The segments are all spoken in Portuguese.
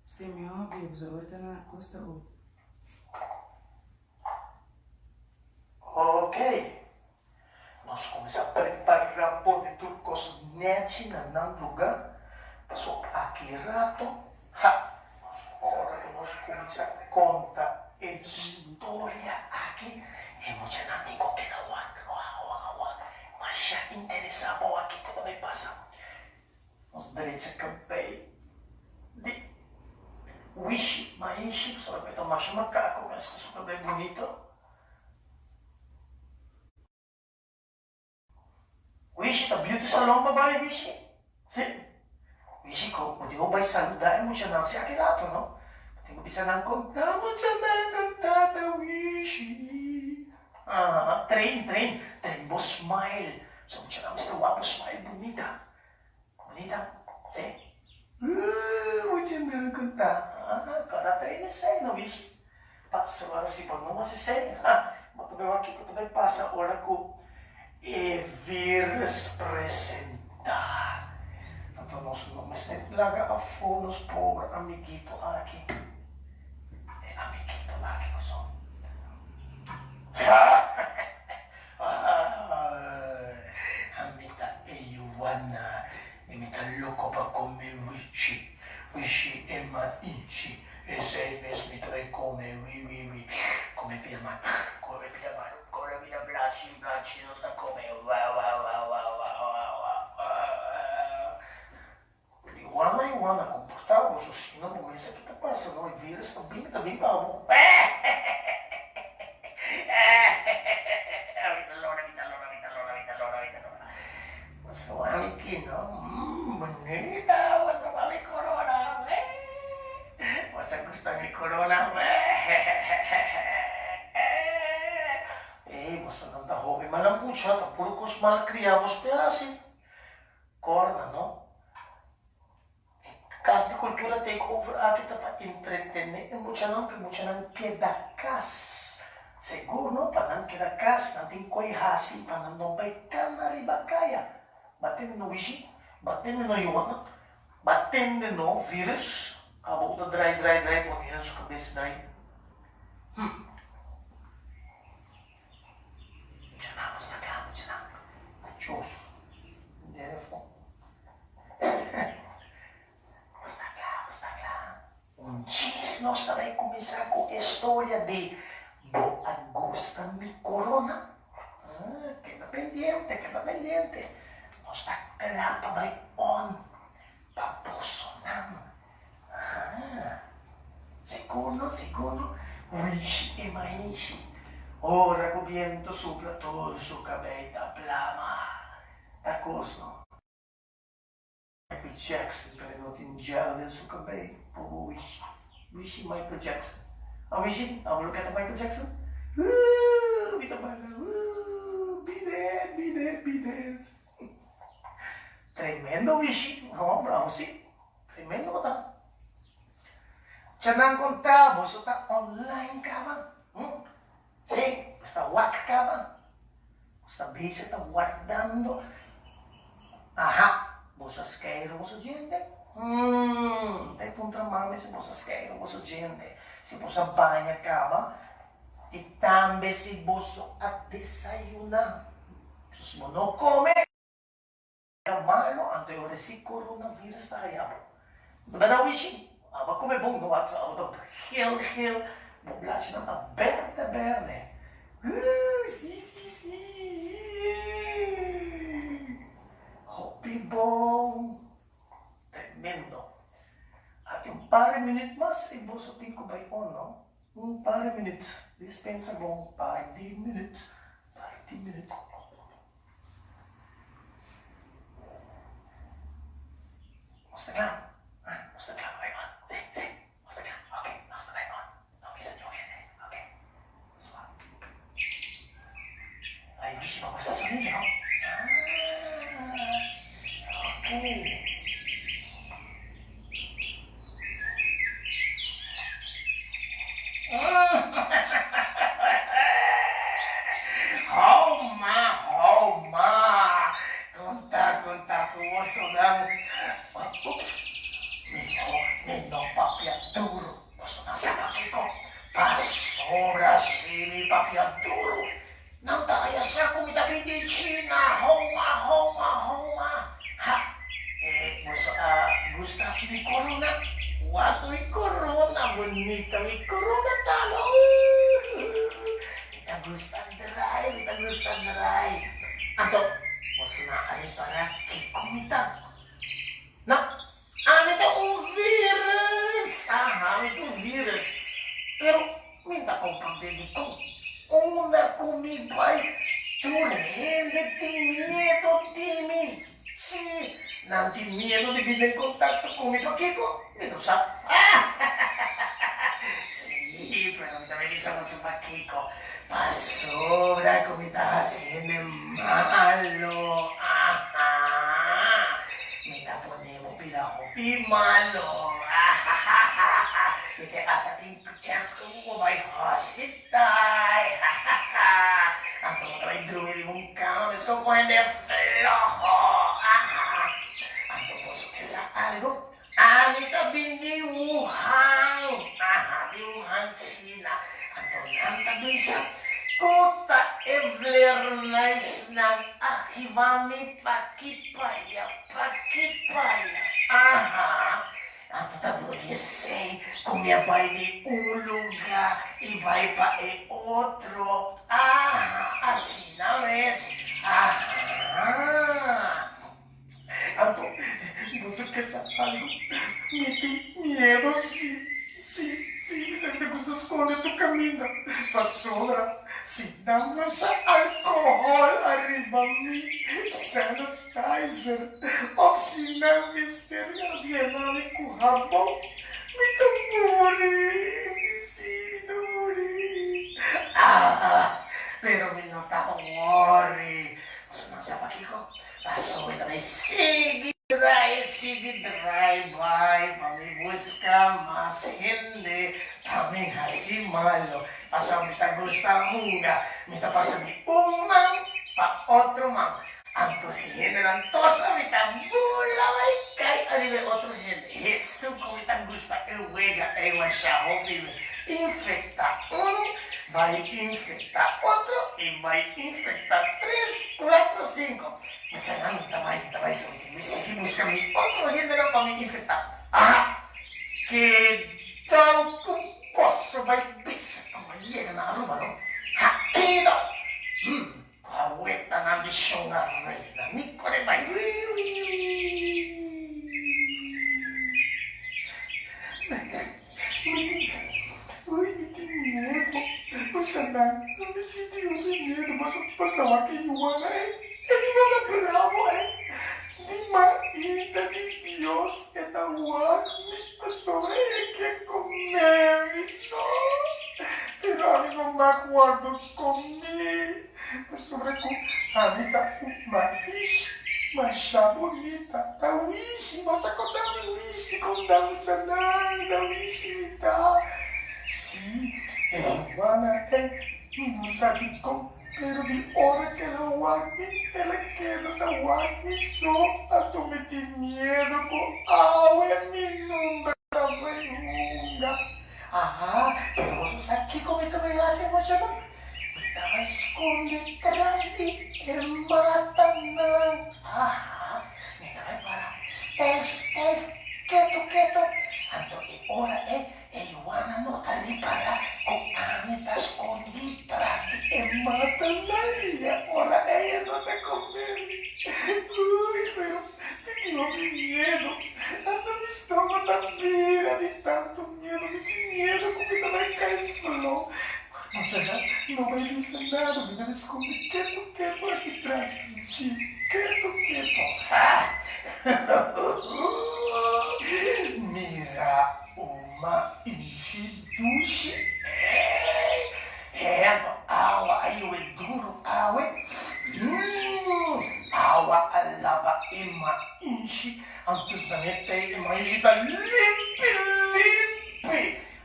Você me ouve, agora tá na costa outra. Ok. Nós começamos a preparar por de turcos net na lugar. Passou aqui rato. Agora que nós começamos a contar a história aqui. Emocionante com que não mas já interessava aqui que também passa. Nós direita campei de Wishi, Maishi, só vai tomar macaco, mas que super bem bonito. Wishi, tá beauty salão, babai, Wishi. Sim. Wishi, kung hindi mo ba saludar, mo siya nang siya kirato, no? Hindi mo bisa nang konta, mo siya nang konta, Wishi. Train mo smile. So, mo siya nang Mr. Wapo smile, bonita. Bonita, sim. Mo siya nang konta. Cara, train é sério, não, Wishi. Passa agora se não, mas é sério. Mas também aqui que eu também passa a hora com e vires presentar. Então, nós vamos largar a fome nos pobres amiguito aqui. É amiguito aqui que eu sou. Amita Ioana. Amita louco para comer Wishi. Wishi é maishi. Esse aí mesmo me também come. Come pirma. Come pirma. Come pirma. Blachi, não está comendo. Ioana, comportável, Josina, não isso aqui tá passando, não vira, está bem bom. Mas olha aqui, não, bonita, você vale corona, você gosta de corona, você não tá roubo, mas não puxa, tá por que os mal criamos assim, corna, não? Casa de cultura takeover aqui tá para entretener, muita não queda casa. Seguro, não? Para não queda casa, não tem coisa assim, para não vai na ribacaia. Batendo no Wishi, batendo no Ioana, batendo no vírus. Acabou da dry, põe sua cabeça daí. Muita não. Tchos. Telefone. Um dia nós também começar com a história de Boa Augusta mi Corona. Queda pendiente. Nós está grapa vai on. Paposonan. Segundo. Wishi e maishi. Ora que o vento sopra todo su cabeza plama. Da cosno. Michael Jackson, pero não tem gel em seu cabelo. Wishi Michael Jackson. Wishi, look at Michael Jackson. Vida bala. Be dead. Tremendo, Wishi. Não, bravo, sim. Tremendo ko ta. Diyan ang konta, boso ta online ka ba? Sim, basta wak ka ba? Basta base ta guardando. Boso scairo, boso gente. Dai punta mame se boso scairo, boso gente. Se boso banha cama. E também se boso a desayunar. Se mo não come, a mano, anterior se coronavírus tá aí. Não dá Wishi. Vai comer bom, não vai. Hill. Moblate não tá verde. Sim. Hobby bom. Tremendo. Aqui par de minutos mais e você tem que vai on, não? Par de minutos. Dispensa bom. Par de minutos. Mostra claro. Vai on. Sim. Mostra claro. Ok, mostra vai on. Não bisa joguete. Ok. Suave. Aí, bicho, não gosta sozinho, não? Ok. Roma. Conta com o osso não. Ups. guapo y corona, bonito y corona talo. Kita gustan deray. Anto, mas na ay para kikumita. Na, ito un virus. Aha, ito virus. Pero, minta kong pagdedikong. Una kumibay. Tu rendete miedo, Timmy. Sí, nanti miedo di venire in contatto con mi Kiko. Mi lo sa. Sí, pero también somos un Kiko. Basura, como está haciendo malo. Ajá. Me está poniendo pidajo y malo. Y que hasta 5 chance como vai hospital. Ang tungkol drumil mong kamis ko kung hindi flojo. Ang tungkol sa algo. Anita biniwuhang. Di Wuhan, China. Ang tungkol tabisa. Kota Evler nice ng ahivami pakipaya. Ang totoo say, kung yabay ni uluga, ibay pa e otro. Así na ves. Anto, busog ka sa algo. Miedo, sí, Vicente gusto esconde tu camino. Basura, sinama sa alcohol, arriba mi sanitizer. Oficina misterya, bienale kuhabo. Mitamuri. Pero minota ko worry. Gusto nang sa pakiko. Paso, ito may sige dry, bye. Pamibus ka, mas hindi. Pamihasi malo. Paso, mita gusta hunga. Mita pasabi umang, pa otro mang. Ang tosihene ng tosa, mita bulaway kay aliwe otro hen. Jesu, kung mita gusta, ewega, ewa siya, hopi. Infecta uno, vai infecta otro, y vai infecta 3, 4, 5. Macam tabay, seguimos kami otro gente lang pami-infecta. Kita posso vai bisa pamalihan na aruba, no? Kita! Kaweta na lisyon na reyna. Niko de vai. Uy, me tengo miedo. Sana, me sintió de miedo. Mas não aqui, Iwana, Iwana bravo, Di maita de Dios que da guarda sobre el que comer, no. Pero a mí no me acuerdo comer. Sobre com a vida uma bonita. Da wish, mas tá contando wish, contando sanai, da wish, tá. Sí, Iwana, não sabe como. Pero de hora que ela quer da guarda só a tu meter medo com água me inunda runga. Pero vos sabe que como também hace mucho não? Me estava escondido atrás de mata não. Me estava para Steph, quieto. Anto de hora Iwana não tá ali para com a me tá escondido atrás de mata Maria. Ora ella não te come. Uy, pero me dio mi miedo. Hasta mi estómago tá vira de tanto miedo. Me dio miedo como que vai cair flor. Não vai dizer nada, me deve esconder quieto aqui atrás. Sim, quieto. Mira uma enchiduche. Água, aí o duro, água. Água alaba ima enche. Antes da mete ima enche da limpe.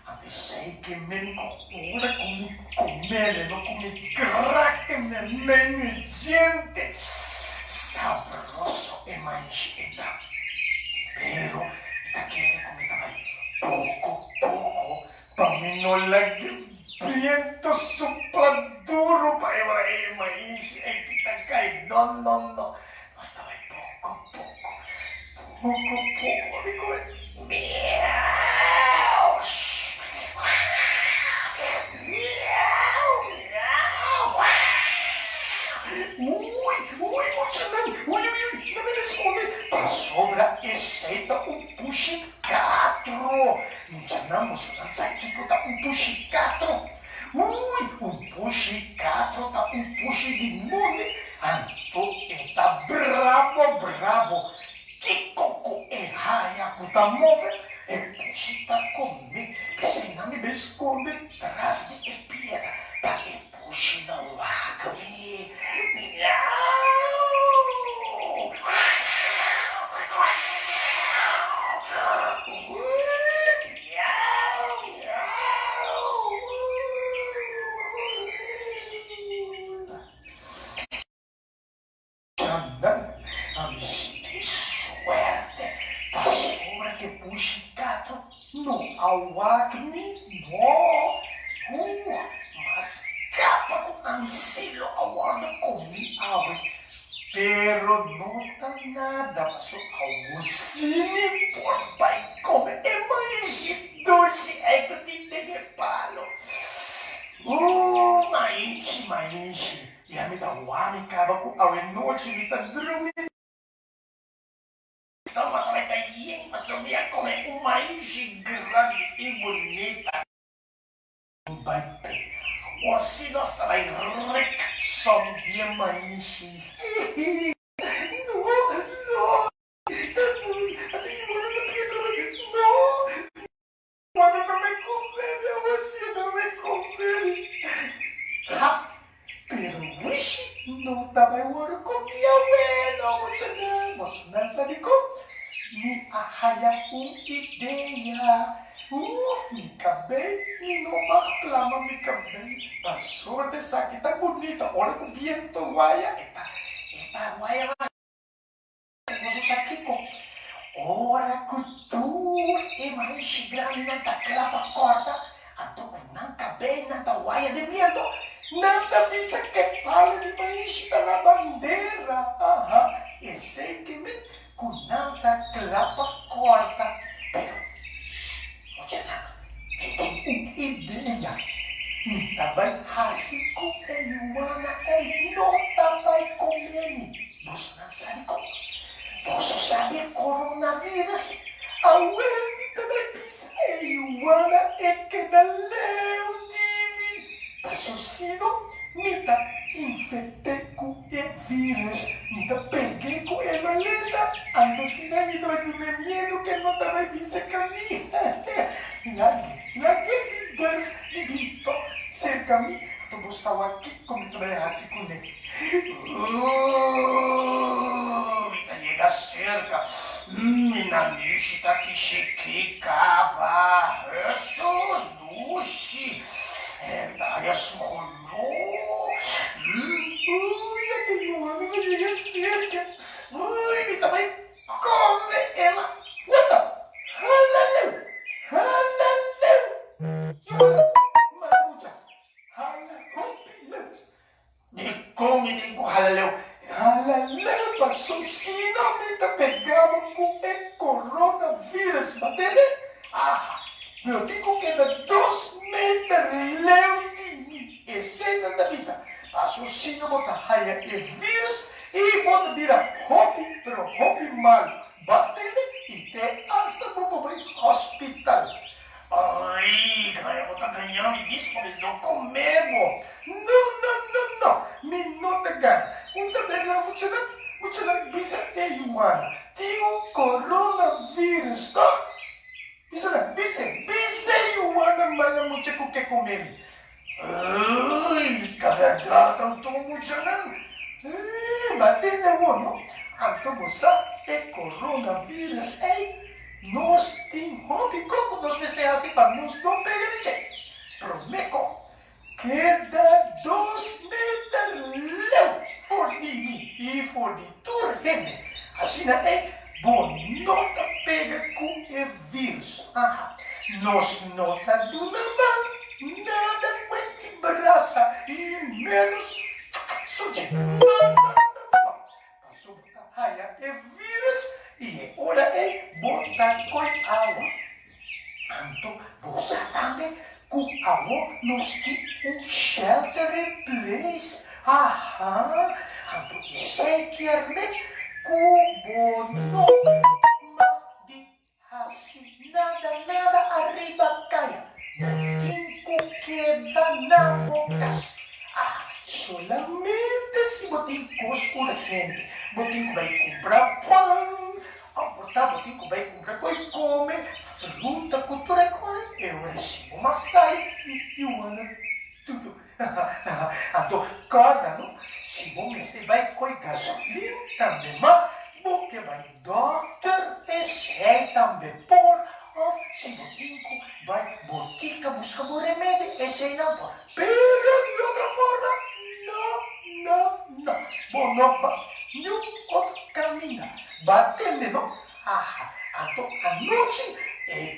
Antes sei que me cura como comer, não come crack, me gente. Sabroso ima enche. Pero, está querendo comer também pouco, para mim não lagi viento sopla duro para maíz e kita cai no. Basta vai pouco, amigo. nuevo. Mencionamos una saquito ta un pushi 4. Uy, un pushi 4 ta un pushi di monde. Anto eta bravo. Kikoko e haya kuta move. E pushi ta come. Pesina me esconde tras de e piedra. Ta e pushi na wagami. Suerte, la sombra que puxe gato no awagni no. Mas capa com a missilo aguarda comi awe. Pero nota nada, passou algocine por pai come e manji doce é que te tem palo. Mainchi. E a me dá o homem acaba com a noite me tá dormindo. Então, ela vai estar aí, mas eu ia comer uma enche grande e bonita. Vai bem. Ou se nós vai rica, só de uma enche. Não. Quando não me comer, minha você não me comer. Pero wish no tabay waro ko miya weno mo sabi ko ni ahaya ideia. Mi cabelo no maklama mi cabelo. Passou dessa aqui tá bonita. Olha com viento guaya. Eta guaya. Vamos aqui com. Ora cultura e mais grande na clava corta. Anto com não cabelo na guaya de medo. Nada visa que fala de país na bandeira. E sei que me com nada clava corta. Pero, oye, eu tenho uma ideia. Nita vai hasico e Yuana e nota vai comer. Você não sabe como? Você sabe coronavírus? A Nita vai pisar e Yuana e que da leu. Assassino, nita infectei com e vírus, nita peguei com e maleza, antes de me doy de medo que não estava bem se caminho. Lagi me deve de vinto cerca a mim, eu estava aqui como trabalhasse com ele. Nita chega cerca, na nishita que chequecava, Jesus, duche. Daí rolou. Aquele homem não chega cerca. E também come ela. Halaleu. Maruja. Halaleu. Me come nem com halaleu. Halaleu passou sinamente pegava com o coronavírus. Bateu? Eu digo que era 2 metros leudinho. E cena da visa. Assassino bota raia e vírus e bota vira hobby, pero hobby mal. Batele e te hasta para o hospital. Ai, ganha, bota ganhando e diz que não comemos. Não. Me nota ganha. Verla mucho na visa e humana. Tem um coronavírus, tá? Isso não, bisa Yuana mala mucho com que comer. Ai, que verdade, tanto mucho não. Batendo a mão, então você é coronavírus, nós temos hobby como nós festejamos assim para nós não pegar de jeito. Prometo, queda 2 metros for de mim e for de tua gente. Assim não é. Bom, nota pega com o vírus. Nós nota do namã, nada com braça e menos sujeito. Passou a raia e vírus e hora é botar com água. Então, você também com água nós temos shelter in place. Então, isso é que é Kubo no madi hasi nada gente. Botinho vai comprar pão. Ao botar, botinho vai comprar coi come. Fruta, cultura, coi. Eu recebo uma saia e eu ando tudo. Então, cada não. Se bom mestre vai coi gasolina também, mas porque vai doctor esse também por. Se botinho vai botica busca o remédio, esse aí não pode. Pero de outra forma, não. Bom, não vai. Nenhum outro caminho. Batendo, não? Então, a noite,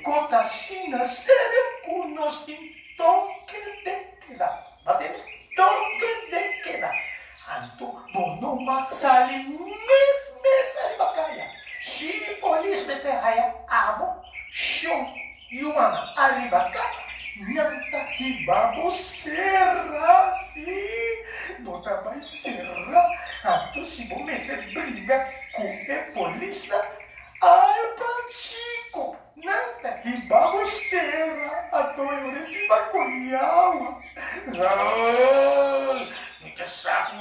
cota assim na série, com nós tem toque de queda. Batendo? Toque de queda. Então, bom, não vai sair mesmo de bacaia. Se polícia mestre raia, abo. Show! Yuana, arriba cá, nhanta ribabo serra, sim, bota vai serra, então se bom mestre briga com o polícia, ai panchico, nhanta ribabo serra, então eu recebo colhava, que saco,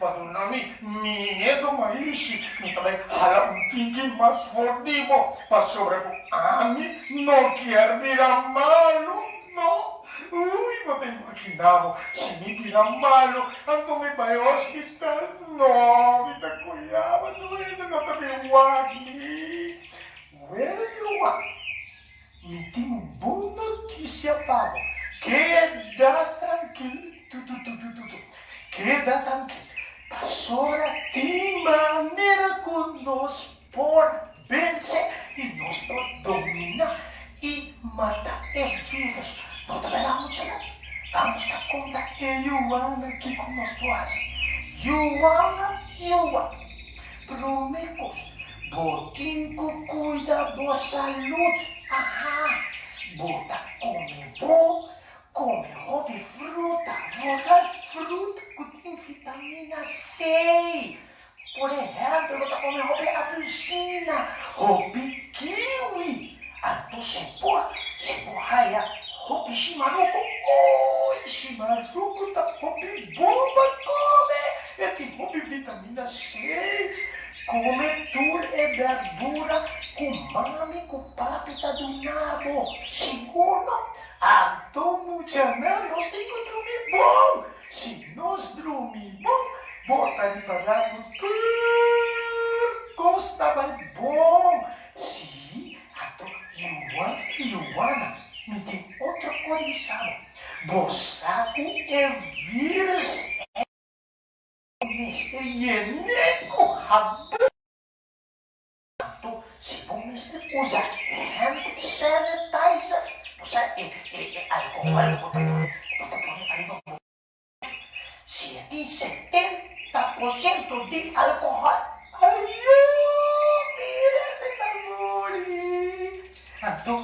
mas o nome medo maishi, me também hala tinggi mas fordivo, mas sobre a mim não quer virar malo, não. Ui, não tem imaginado, se me virar malo, então me vai ao hospital, não, me dá cuidado, não também guarde. Well, you are. Me tem boa notícia, Pablo. Queda tranquilo. Queda tranquilo. Pastora tem maneira que nós por vencer e nós por dominar e matar e vírus. Não trabalhamos já. Vamos dar conta de Yuana aqui com nós duas. Yuana. Promecos. Botinho cuida da saúde. Bota come bom. Come hobby fruta, votar fruta que tem vitamina C. Por exemplo, você come hobby apelsina, hobby kiwi. Então, se for raia, hobby chimaruco. Oi, chimaruco tá hobby bomba, come. Tem hobby vitamina C. Come tudo e verdura com mami, com páprica do nabo. Seguro. Então, muita nós temos que dormir bom. Se nós dormir bom, bota de barato tudo. Gosta vai bom. Se, então, Yuana, me tem outra coisa. Bosaco e vírus. Mestre Yeneco, rapaz. Então, se bom mestre usa hand sanitizer. Usa alcohol, se tem 70% de alcohol, mira esse tamori. Então,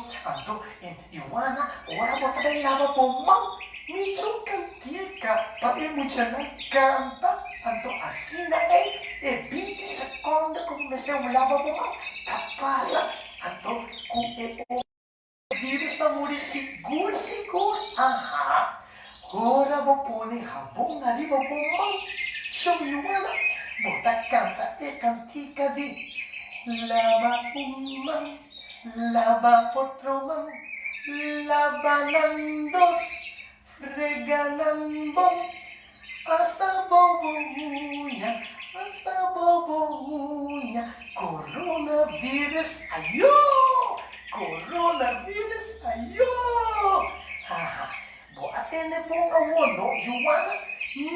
Yuana, ora bota bem lava por mão, me cantica, para emocionar canta. Então, assim é 20 segundos como você lava por mão, tá passa. Então, com vírus está muri seguro. Ora vou pôr rabão ali, vou pôr mão. Show Yuana. Bota canta e cantica de lava uma, lava outro mão, lava nam dos, frega nam bom, hasta bobounha, coronavírus, aiô! Coronavírus, aiô! Vou atender bom ao ono, Yuana,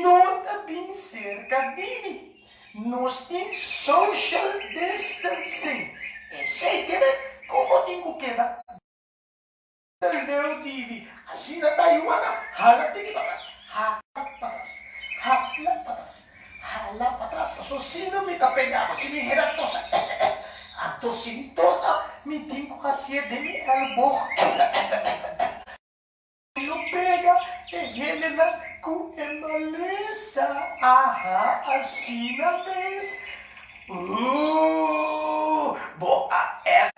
não tá bem cerca de mim. Nós temos social distancing. E sei que como tenho que dar. Não tive. Assim na Yuana, hala tiki para trás, hala para trás. Só se não me tá pegando, se me era tosa. A tosa me tem que fazer de mim elbow. Não pega, ele com emaleza. Assim na vez. Boa é.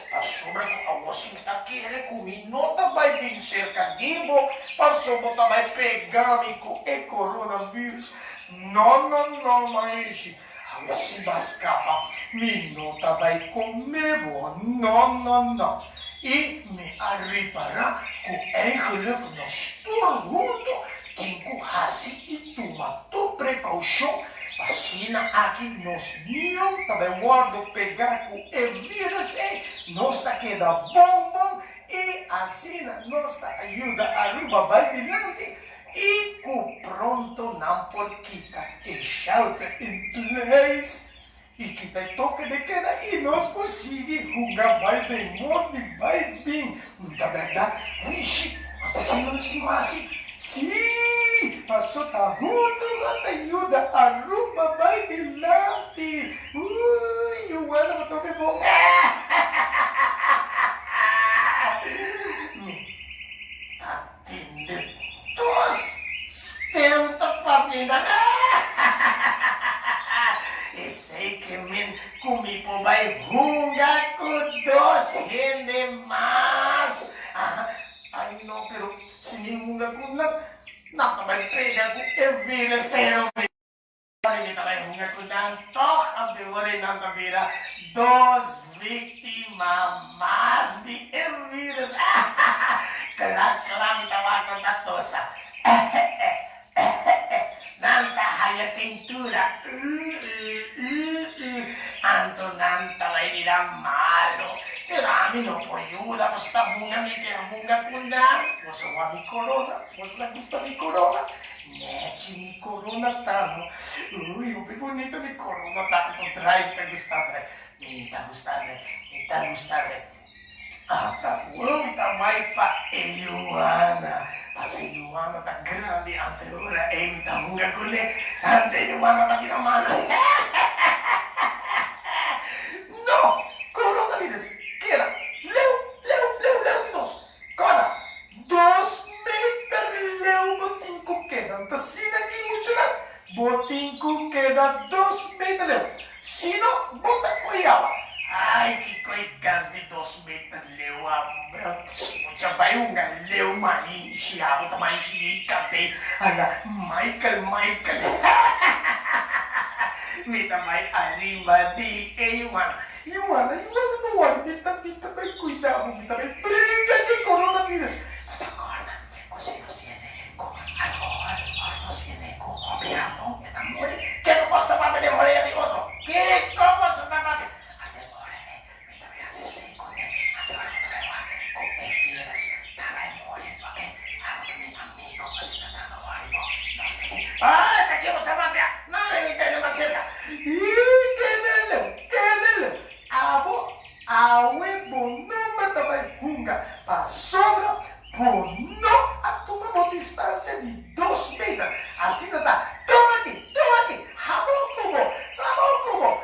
Pasubra ko awas mo takire kuminota vai vencer cadibo, passou botar vai pegar me com e coronavírus. Não, mas se bascapa, minota vai comer, não. E me arribará com engeluk no stormundo, tenho hasi e tomatou precaução. Vacina aqui nos não também guardo pegar com o vírus e nós tá queda bom e assim nós tá ajuda a ruba vai bilante e com pronto não por kita e shelter in place e kita toque de queda e nós conseguimos jogar vai de morte vai bem da verdade wish assim não se assim. Sim, passou tá junto, nossa ajuda, a rumba vai de late. O ano botou me bom. Me tá tendo dois, tenta família. E sei que me comi por vai runga com doce rende mais. Ai não, pero se nenhuma cuna, não também pega com o vírus, pero me também runga com tanto, a memória não vira dos vítimas mais de o vírus. Claro, me tava com a tosse. Nanta haya tintura. Anto nanta vai virar malo. Pero a mim não pode ajudar, você tá bunga me quer bunga kunar. Você vai me corona, você não gosta de corona. Nete me corona tá. Ui, o bem bonito me corona tá. Tu trai, tá gostando. Me tá gostando. Ah, tá bom, tá mais pra Ioana. Mas Ioana tá grande, ante ora, ele tá bunga kunar. Ante Ioana tá viramana. Não, coronavírus. Leus, agora, 2 metros, leu, botinho queda, assim aqui, muito não, botinho queda, 2 metros, leu, se não, bota coiaba, ai, que coigas de 2 metros, leu, já vai leu, mais, bota mais, cabelo, olha, Michael, me dá mais arriba de Ioana não olha, me tá bem cuidado, me tá bem briga de coronavírus. Mas agora, você não se com agora, você não com o piano, me tá morrendo. Que não posso tomar de morrer de outro? Que como você tá morrendo? Até morrer, me tá bem assim, com ele, agora eu tô bem com filhas, tá bem morrendo, ok? Meu amigo, você tá no ar, nossa, assim, tá aqui você vai ver, não, ele entende uma cerca. Awe bonoma também runga para sobra, bono a tomar distância de 2 metros. Assim tá, toma aqui, ramon como, lava mão,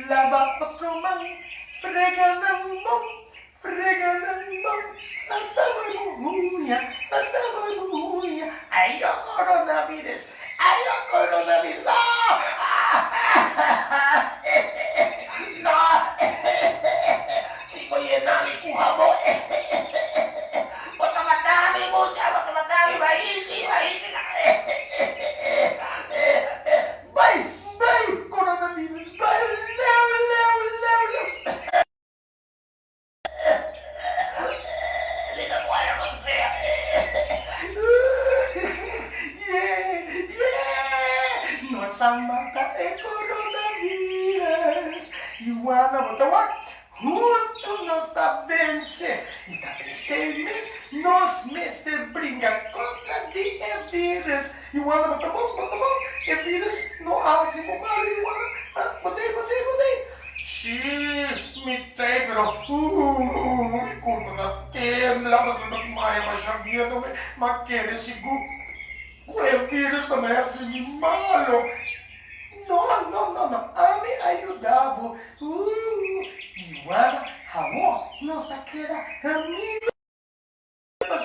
lava outro mão, frega na mão, hasta vergonha, aí o coronavírus, no, si voy a llenar con jabón, bota matame mucha, vai, coronavírus, vai, leu. Liga no ar, não sei. Nossa mata é coronavírus. Ioana, botawa, justo nos tá vence. E tá vencendo, nos mestre brinca contra de vírus. Ioana, botawa, e vírus no ácido mal, Ioana. Botei. Sim, me tem, pero me curva na tela, mas eu não mais sabia, mas querer seguir o vírus também é assim, malo. Não, a me ajudava. Ioana, amor, nossa queda amiga.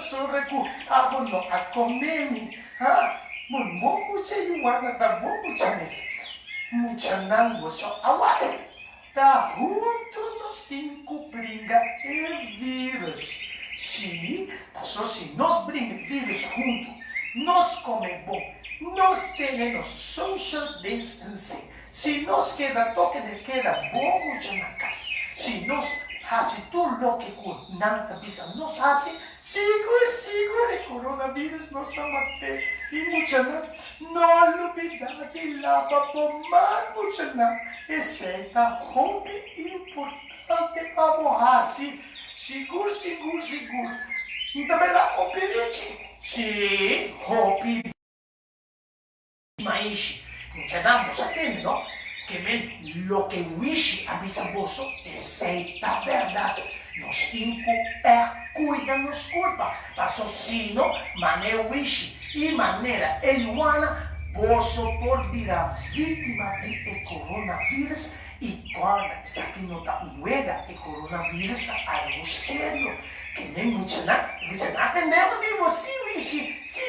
Sobre com a bono a comer, mucha Ioana, tá bom, mucha nango, só awai. Tá junto no So, si nos brinca vírus junto, nos come bom, nos tenemos social distancing, si nos queda toque de queda bom mucho na casa, si nos hace tudo lo que nanta bisa nos hace, seguro el coronavirus nos va a matar. Y mucha no olvidar de lava tomar mucha esse é hobby importante para borrar-se. Seguro. Então, ela operete. Sim, hobby. Mas, mucha não atende, não? Que men, lo que wish avisa boso, é verdade. Nos cinco cuida nos culpa. Passo sino, mané wish e maneira eluana, boso por virar vítima de coronavírus. E guarda, isso aqui não está uega, e coronavírus está algo sério. Que nem muito não atendemos de você, wish. Sim,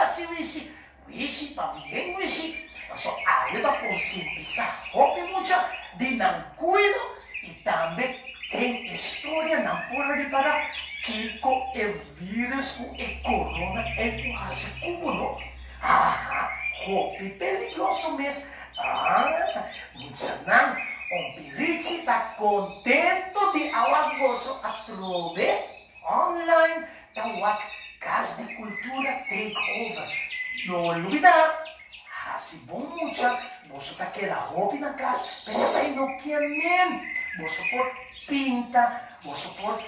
assim, wish, para bem, wish. Só ajuda a conscientizar muita de não cuido e também tem história não pode para que com o vírus, o corona, é quase como não. Hope perigoso mesmo. Muita não. Pirite está contente de alagoso através online da Casa de Cultura Takeover. Não olvidar. Se bom mucha, você tá querendo roupa na casa, mas aí não quer mesmo. Você pode pinta, você pode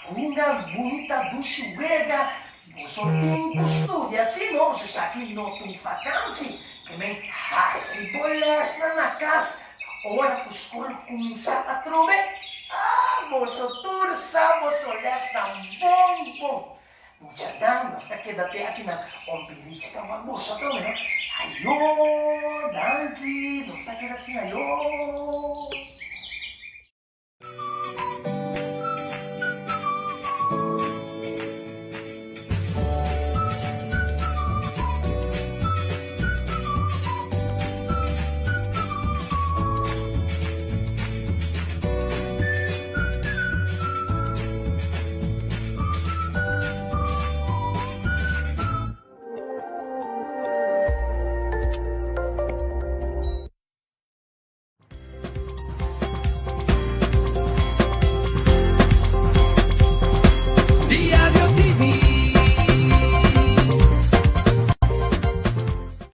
arrumar bonita do chuveira, você tem costume, assim não, você sabe não tem vacância, que nem se bolesta na casa, hora que os corpos começam a trover, você torça, você olhesta bom. Mucha dama, está quedando aqui na ombelita, uma moça também, Ayo, Danky, não está querendo assim, ayo.